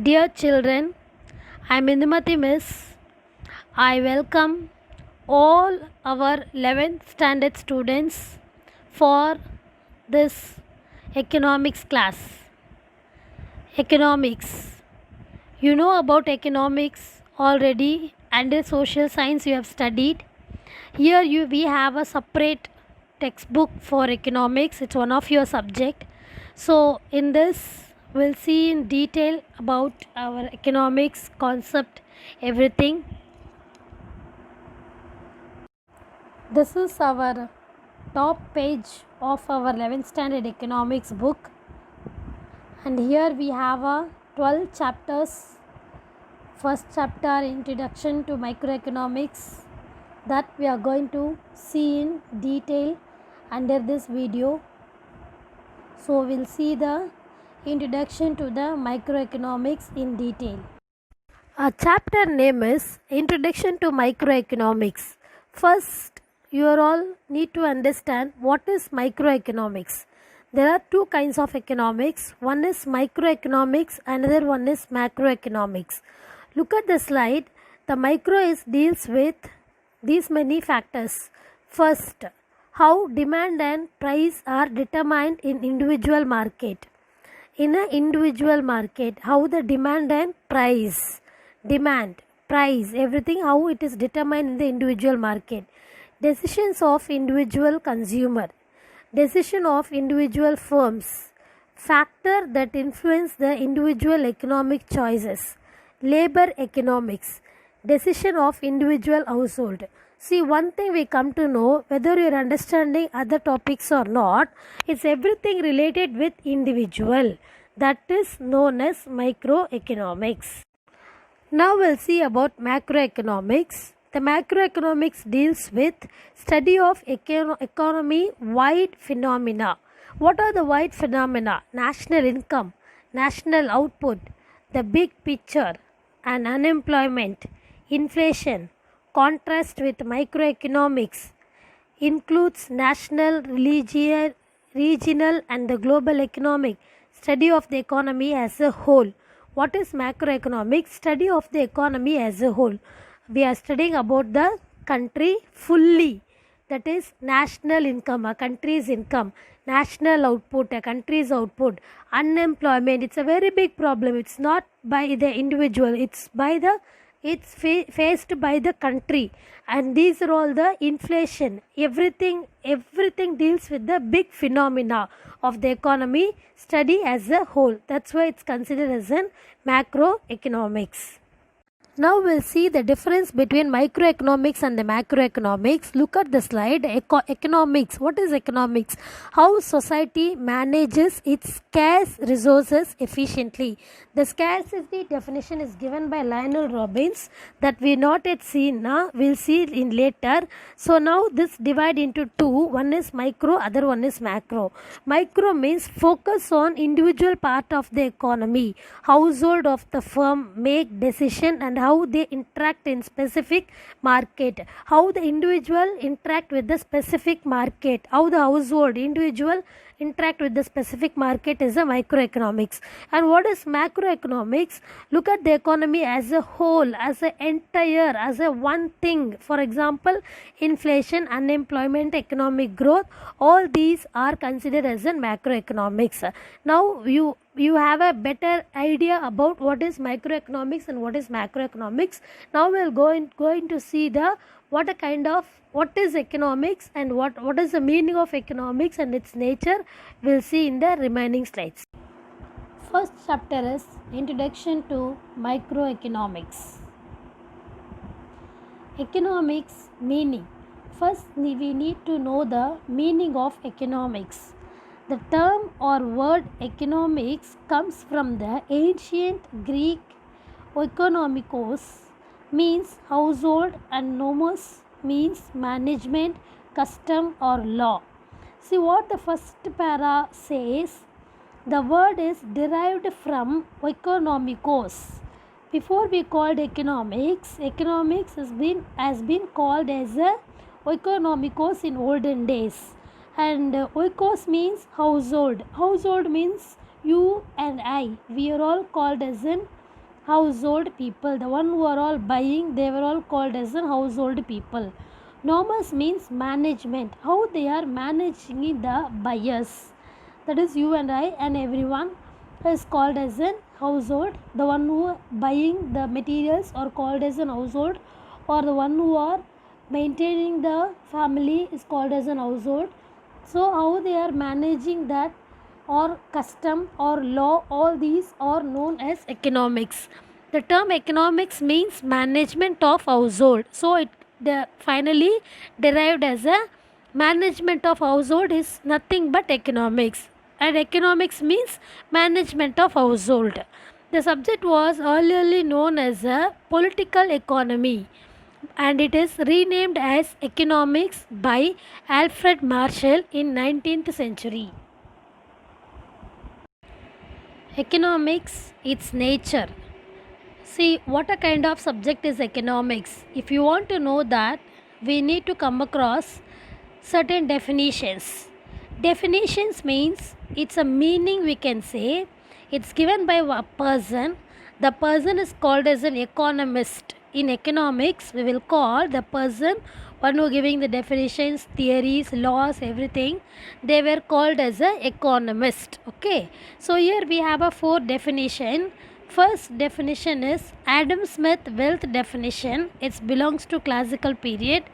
Dear children, I am Indumati Miss. I welcome all our 11th standard students for this economics class. Economics. You know about economics already, and the social science you have studied. Here we have a separate textbook for economics. It's one of your subject. So in this we'll see in detail about our economics concept, everything. This is our top page of our 11th standard economics book, and here we have a 12 chapters. First chapter, introduction to microeconomics, that we are going to see in detail under this video. So we'll see the introduction to the microeconomics in detail. Our chapter name is Introduction to Microeconomics. First, you all need to understand what is microeconomics. There are two kinds of economics. One is microeconomics, another one is macroeconomics. Look at the slide. The micro deals with these many factors. First, how demand and price are determined in individual market. In an individual market, how the demand and price, everything, how it is determined in the individual market. Decisions of individual consumer, decision of individual firms, factor that influence the individual economic choices. Labor economics, decision of individual household. See, one thing we come to know, whether you are understanding other topics or not, it's everything related with individual. That is known as microeconomics. Now we'll see about macroeconomics. The macroeconomics deals with study of economy wide phenomena. What are the wide phenomena? National income, national output, the big picture, and unemployment, inflation. Contrast with microeconomics includes national, regional and the global economic study of the economy as a whole. What is macroeconomics? Study of the economy as a whole. We are studying about the country fully, that is national income, a country's income, national output, a country's output, unemployment. It's a very big problem. It's not by the individual, it's faced by the country, and these are all the inflation. Everything deals with the big phenomena of the economy study as a whole. That's why it's considered as an macroeconomics. Now we'll see the difference between microeconomics and the macroeconomics. Look at the slide. Economics. What is economics? How society manages its scarce resources efficiently. The scarcity definition is given by Lionel Robbins, that we not yet seen. We'll see in later. So now this divide into two. One is micro, other one is macro. Micro means focus on individual part of the economy. Household of the firm make decision and how they interact in specific market, how the individual interact with the specific market, how the household individual interact with the specific market is a microeconomics. And what is macroeconomics? Look at the economy as a whole, as an entire, as a one thing. For example, inflation, unemployment, economic growth, all these are considered as a macroeconomics. Now you have a better idea about what is microeconomics and what is macroeconomics. Now we are going to see what is economics and what is the meaning of economics and its nature. We'll see in the remaining slides. First chapter is Introduction to Microeconomics. Economics meaning. First we need to know the meaning of economics. The term or word economics comes from the ancient Greek oikonomikos, means household, and nomos means management, custom or law. See what the first para says. The word is derived from oikonomikos. Before we called economics has been called as a oikonomikos in olden days. And oikos means household. Household means you and I. We are all called as an household people. The one who are all buying, they were all called as a household people. Nomos means management, how they are managing the buyers, that is you and I and everyone is called as a household. The one who are buying the materials are called as an household, or the one who are maintaining the family is called as an household. So how they are managing that, or custom or law, all these are known as economics. The term economics means management of household. So it finally derived as a management of household is nothing but economics. And economics means management of household. The subject was earlier known as a political economy, and it is renamed as economics by Alfred Marshall in 19th century. Economics, its nature. See, what a kind of subject is economics? If you want to know that, we need to come across certain definitions. Definitions means it's a meaning, we can say. It's given by a person. The person is called as an economist. In economics, we will call the person one who giving the definitions, theories, laws, everything. They were called as a economist. Okay. So here we have a 4 definition. First definition is Adam Smith wealth definition. It belongs to classical period.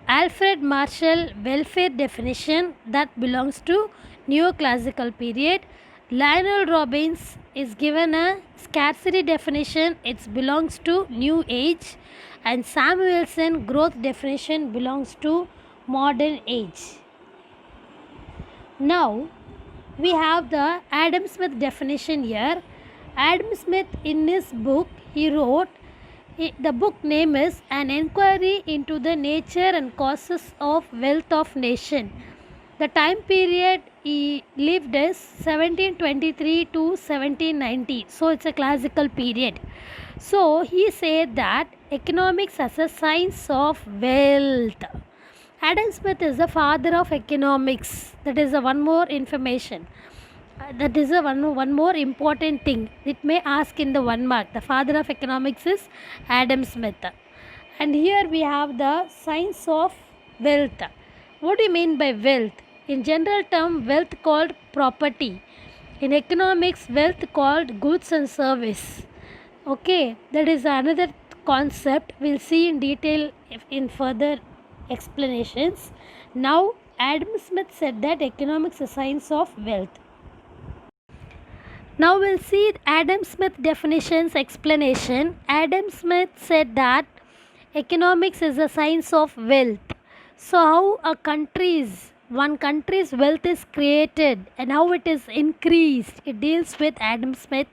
Alfred Marshall welfare definition, that belongs to neoclassical period. Lionel Robbins is given a scarcity definition, it belongs to new age. And Samuelson growth definition belongs to modern age. Now we have the Adam Smith definition here. Adam Smith, in his book, he wrote, the book name is An Enquiry into the Nature and Causes of Wealth of Nation. The time period he lived is 1723 to 1790. So it's a classical period. So he said that economics as a science of wealth. Adam Smith is the father of economics. That is one more information. That is one more important thing. It may ask in the 1 mark. The father of economics is Adam Smith. And here we have the science of wealth. What do you mean by wealth? In general term, wealth called property. In economics, wealth called goods and service. Okay, that is another concept. We'll see in detail in further explanations. Now, Adam Smith said that economics is a science of wealth. Now we'll see Adam Smith definitions explanation. Adam Smith said that economics is a science of wealth. So how one country's wealth is created and how it is increased, it deals with Adam Smith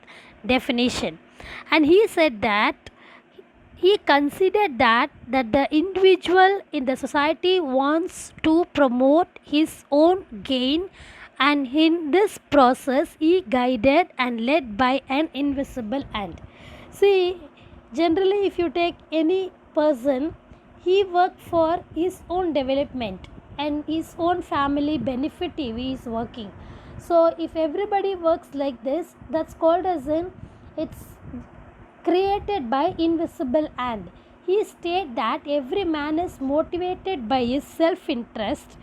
definition. And he said that he considered that the individual in the society wants to promote his own gain, and in this process he guided and led by an invisible hand. See, generally if you take any person, he worked for his own development and his own family benefit, he is working. So if everybody works like this, that's called as it's created by invisible hand. He stated that every man is motivated by his self-interest.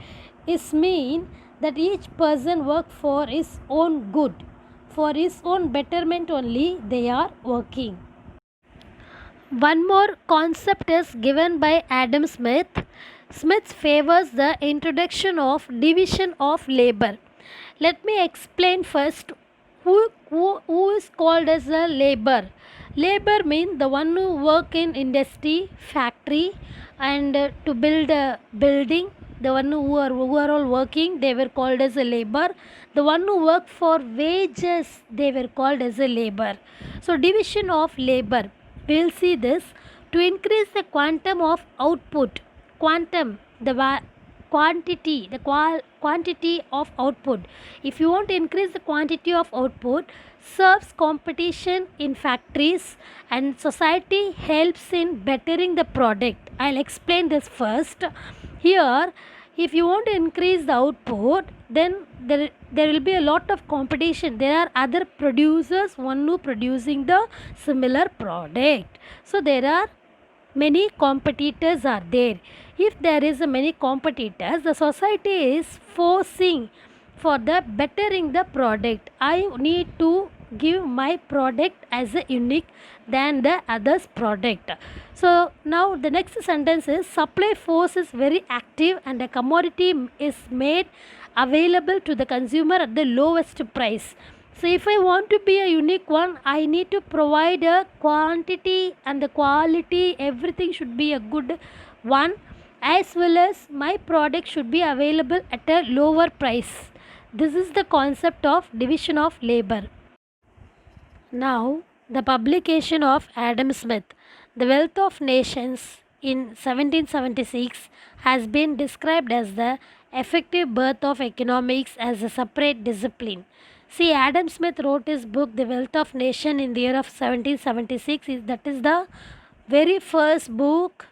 Is mean that each person work for his own good, for his own betterment only they are working. One more concept is given by Adam Smith. Smith favors the introduction of division of labor. Let me explain first who is called as a labor. Labor means the one who work in industry, factory, and to build a building. The one who are all working, they were called as a labor. The one who work for wages, they were called as a labor. So division of labor, we'll see this. To increase the quantum of output, quantum, the quantity, quantity of output. If you want to increase the quantity of output, serves competition in factories, and society helps in bettering the product. I'll explain this first. Here if you want to increase the output, then there will be a lot of competition. There are other producers, one who producing the similar product, so there are many competitors are there. If there is a many competitors, the society is forcing for the bettering the product. I need to give my product as a unique than the others product. So now the next sentence is supply force is very active and a commodity is made available to the consumer at the lowest price. So if I want to be a unique one, I need to provide a quantity and the quality, everything should be a good one, as well as my product should be available at a lower price. This is the concept of division of labor. Now, the publication of Adam Smith, The Wealth of Nations in 1776 has been described as the effective birth of economics as a separate discipline. See, Adam Smith wrote his book The Wealth of Nation in the year of 1776. That is the very first book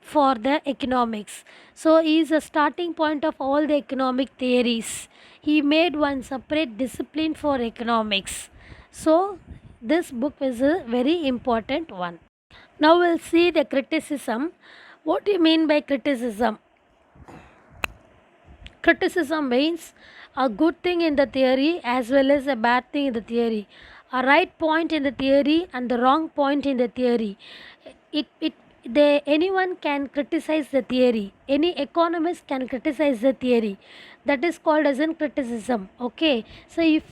for the economics. So he is a starting point of all the economic theories. He made one separate discipline for economics. So this book is a very important one. Now we'll see the criticism. What do you mean by criticism? Criticism means a good thing in the theory as well as a bad thing in the theory. A right point in the theory and the wrong point in the theory. Anyone can criticize the theory. Any economist can criticize the theory. That is called as in criticism. Okay. So if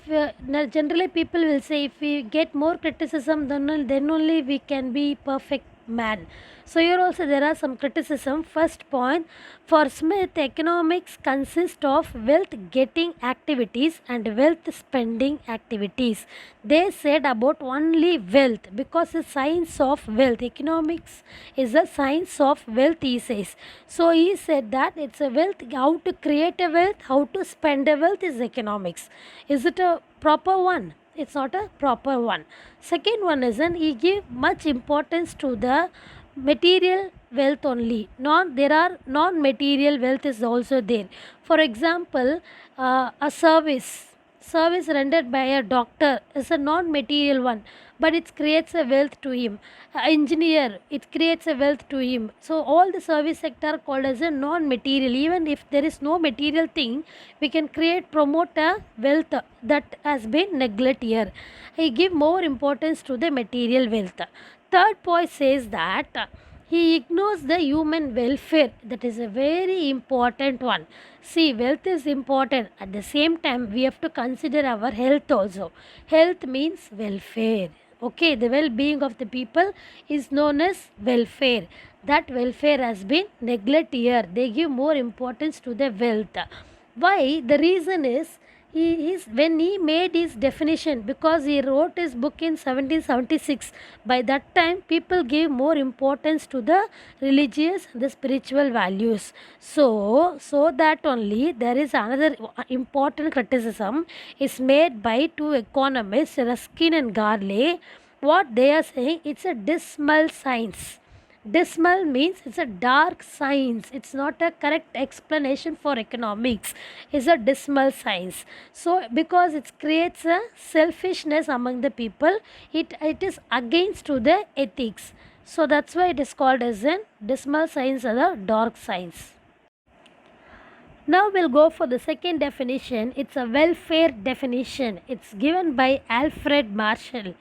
generally people will say if we get more criticism, then only we can be perfect man. So here also there are some criticism. First point, for Smith, economics consists of wealth getting activities and wealth spending activities. They said about only wealth because the science of wealth, economics is a science of wealth, he says. So he said that it's a wealth, how to create a wealth, how to spend a wealth is economics. Is it a proper one? It's not a proper one. Second one is he give much importance to the material wealth only. There are non-material wealth is also there. For example, a service rendered by a doctor is a non-material one, but it creates a wealth to him. Engineer, it creates a wealth to him. So all the service sector are called as a non-material. Even if there is no material thing, we can promote a wealth that has been neglected here. I give more importance to the material wealth. Third point says that he ignores the human welfare. That is a very important one. See, wealth is important. At the same time, we have to consider our health also. Health means welfare. Okay, the well-being of the people is known as welfare. That welfare has been neglected here. They give more importance to the wealth. Why? The reason is when he made his definition, because he wrote his book in 1776, by that time people gave more importance to the religious, the spiritual values. So that only there is another important criticism is made by two economists, Ruskin and Garley. What they are saying, it's a dismal science. Dismal means it's a dark science. It's not a correct explanation for economics. It's a dismal science. So because it creates a selfishness among the people, it is against to the ethics. So that's why it is called as a dismal science or a dark science. Now we'll go for the second definition. It's a welfare definition. It's given by Alfred Marshall.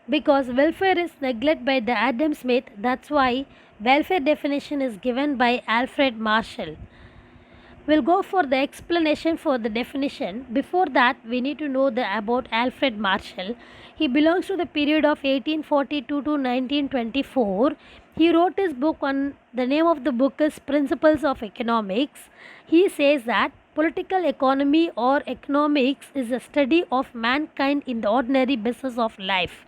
Because welfare is neglected by the Adam Smith, that's why welfare definition is given by Alfred Marshall. We'll go for the explanation for the definition. Before that, we need to know about Alfred Marshall. He belongs to the period of 1842 to 1924. He wrote his book on, the name of the book is Principles of Economics. He says that political economy or economics is a study of mankind in the ordinary business of life.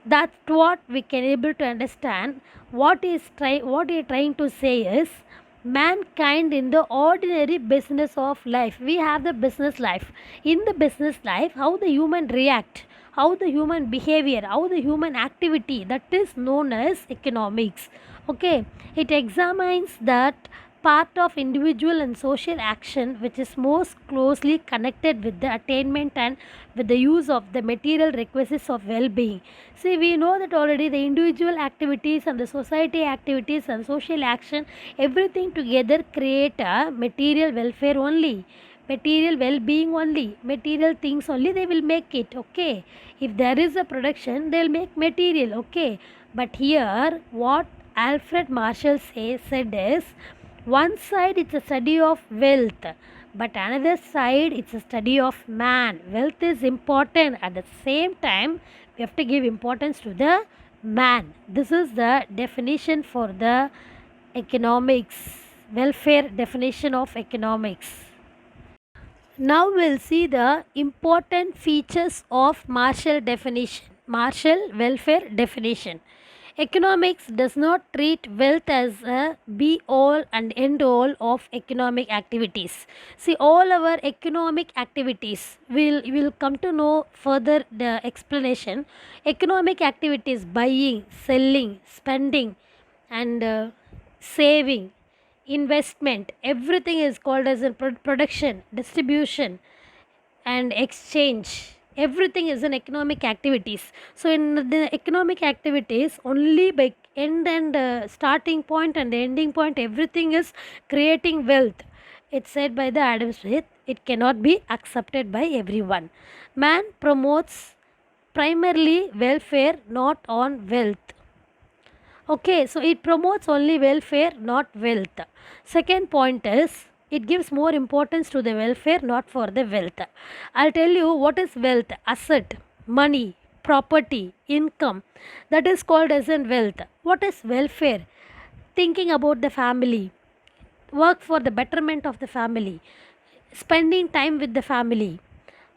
That's what we can able to understand. What he is trying to say is mankind in the ordinary business of life. We have the business life. In the business life, how the human react, how the human behavior, how the human activity, that is known as economics. Okay, it examines that part of individual and social action which is most closely connected with the attainment and with the use of the material requisites of well-being. See, we know that already the individual activities and the society activities and social action, everything together create a material welfare only, material well-being only, material things only they will make it. Okay, if there is a production they'll make material. Okay, but here what Alfred Marshall said is, one side it's a study of wealth, but another side it's a study of man. Wealth is important, at the same time we have to give importance to the man. This is the definition for the economics, welfare definition of economics. Now we'll see the important features of Marshall welfare definition. Economics does not treat wealth as a be all and end all of economic activities. See, all our economic activities, will come to know further the explanation. Economic activities, buying, selling, spending, and saving, investment, everything is called as a production, distribution, and exchange, everything is an economic activities. So in the economic activities, only by end and starting point and ending point, everything is creating wealth. It's said by the Adam Smith, it cannot be accepted by everyone. Man promotes primarily welfare, not on wealth. Okay, so it promotes only welfare, not wealth. Second point is, it gives more importance to the welfare, not for the wealth. I'll tell you what is wealth: asset, money, property, income. That is called as in wealth. What is welfare? Thinking about the family, work for the betterment of the family, spending time with the family,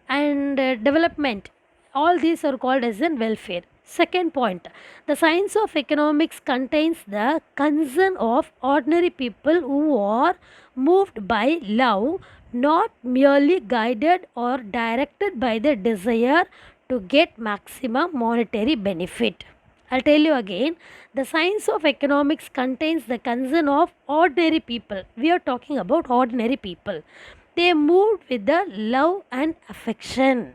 and development. All these are called as in welfare. Second point, the science of economics contains the concern of ordinary people who are moved by love, not merely guided or directed by the desire to get maximum monetary benefit. I'll tell you again, the science of economics contains the concern of ordinary people. We are talking about ordinary people. They moved with the love and affection,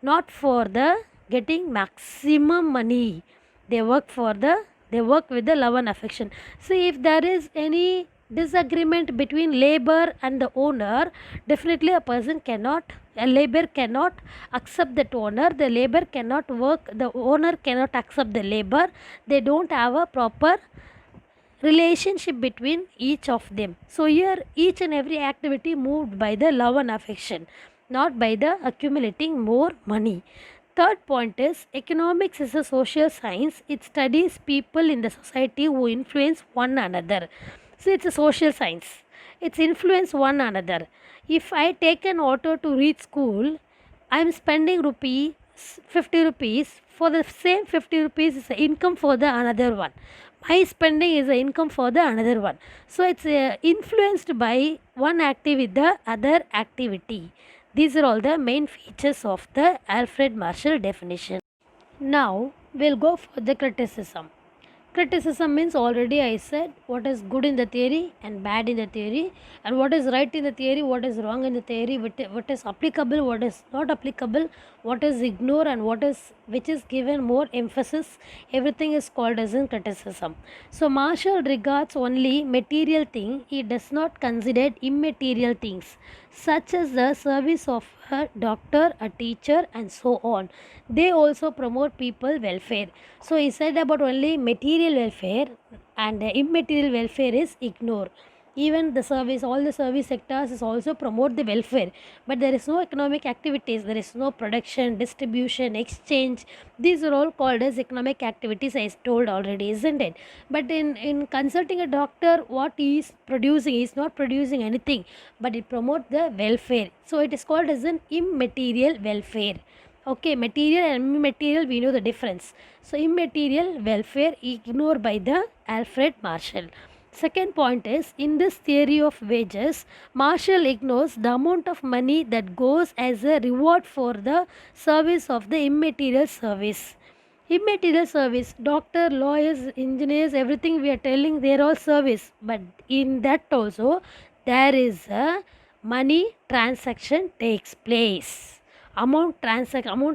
not for the getting maximum money. They work with the love and affection. See, if there is any disagreement between labor and the owner, definitely a labor cannot accept that owner, the labor cannot work, the owner cannot accept the labor. They don't have a proper relationship between each of them. So here each and every activity moved by the love and affection, not by the accumulating more money. Third point is, economics is a social science. It studies people in the society who influence one another. So it's a social science. It's influence one another. If I take an auto to reach school, I am spending 50 rupees. For the same 50 rupees is the income for the another one. My spending is the income for the another one. So it's influenced by one activity with the other activity. These are all the main features of the Alfred Marshall definition. Now we'll go for the criticism. Criticism means, already I said what is good in the theory and bad in the theory, and what is right in the theory, what is wrong in the theory, what is applicable, what is not applicable, what is ignored, and which is given more emphasis. Everything is called as in criticism. So Marshall regards only material thing. He does not consider immaterial things, such as the service of a doctor, a teacher, and so on. They also promote people welfare. So he said about only material welfare, and immaterial welfare is ignored. Even the service, all the service sectors is also promote the welfare, but there is no economic activities, there is no production, distribution, exchange. These are all called as economic activities, I told already, isn't it? But in consulting a doctor, what he is producing, he is not producing anything, but it promotes the welfare. So it is called as an immaterial welfare. Okay, material and immaterial, we know the difference. So immaterial welfare ignored by the Alfred Marshall. Second point is, in this theory of wages, Marshall ignores the amount of money that goes as a reward for the service of the immaterial service. Immaterial service, doctor, lawyers, engineers, everything we are telling, they're all service. But in that also, there is a money transaction takes place. Amount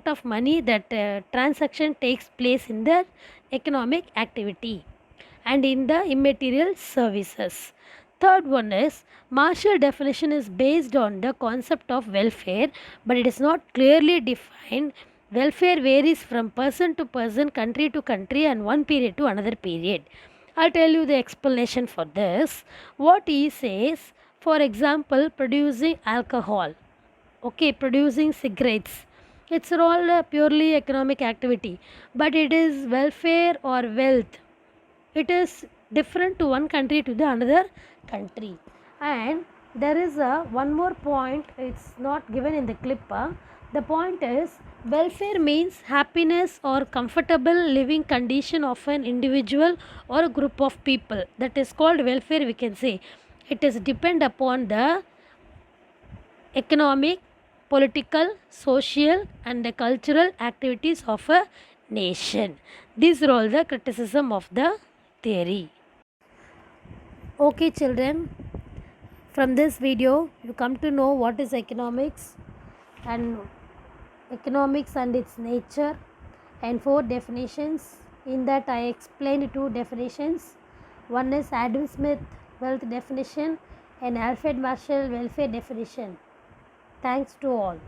of money that transaction takes place in the economic activity and in the immaterial services. Third one is Marshall definition is based on the concept of welfare, but it is not clearly defined. Welfare varies from person to person, country to country, and one period to another period. I'll tell you the explanation for this. What he says, for example, producing alcohol, okay, producing cigarettes, it's all a purely economic activity, but it is welfare or wealth, it is different to one country to the another country. And there is a one more point, it's not given in the clip. The point is welfare means happiness or comfortable living condition of an individual or a group of people, that is called welfare, we can say. It is depend upon the economic, political, social, and the cultural activities of a nation. These are all the criticism of the theory. Okay, children, from this video, you come to know what is and economics and its nature, and 4 definitions. In that, I explained 2 definitions. One is Adam Smith wealth definition and Alfred Marshall welfare definition. Thanks to all.